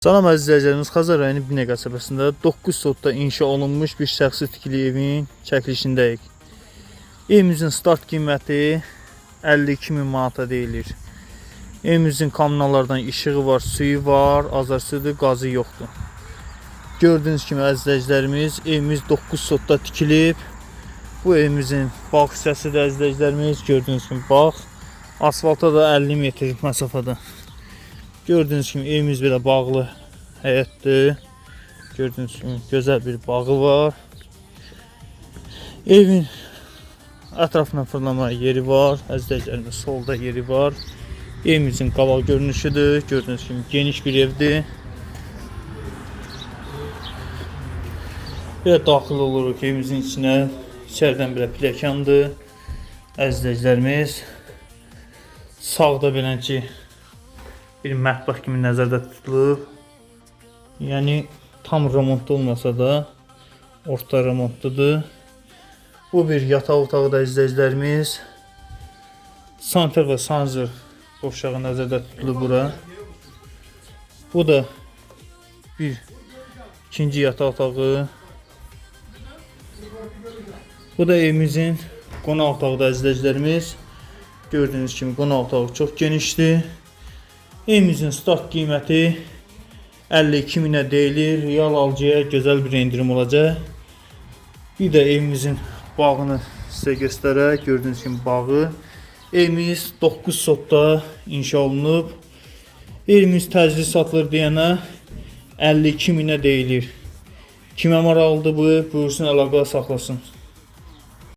Salam əziz izləyicilərimiz, Xəzər rayonu Binə qəsəbəsində 9 sotda inşa olunmuş bir şəxsi tikili evin çəkilişindəyik. Evimizin start qiyməti 52.000 manata deyilir. Evimizin kommunallardan işığı var, suyu var, azarsudur, qazı yoxdur. Gördüyünüz kimi əziz izləyicilərimiz, evimiz 9 sotda tikilib. Bu evimizin bağ hissəsidir əziz izləyicilərimiz, gördüyünüz kimi bağ. Asfalta da 50 metr məsafədə. Gördüğünüz kimi evimiz belə bağlı həyətdir. Gördüğünüz kimi gözəl bir bağı var. Evin ətrafına fırlama yeri var. Əzizlərimiz solda yeri var. Evimizin qabaq görünüşüdür. Gördüğünüz kimi geniş bir evdir. Belə daxil oluruq evimizin içinə. İçərdən belə pilləkəndir. Əzizlərimiz sağda beləncə bir mətbəx kimi nəzərdə tutulub. Yəni tam remontda olmasa da orta remontdadır. Bu bir yataq otağıdır izləyicilərimiz. Santer və sanzır qovşağı nəzərdə tutulub bura. Bu da bir ikinci yataq otağı. Bu da evimizin qonaq otağıdır izləyicilərimiz. Gördüğünüz kimi qonaq otağı çox genişdir. Evimizin start qiyməti 52.000'ə deyilir. Real alıcıya gözəl bir indirim olacaq. Bir də evimizin bağını sizə göstərək. Gördüğünüz kimi bağı. Evimiz 9 sotda inşa olunub. Evimiz təcili satılır deyənə 52.000'ə deyilir. Kimə maraqlıdır bu ev, buyursun əlaqə saxlasın.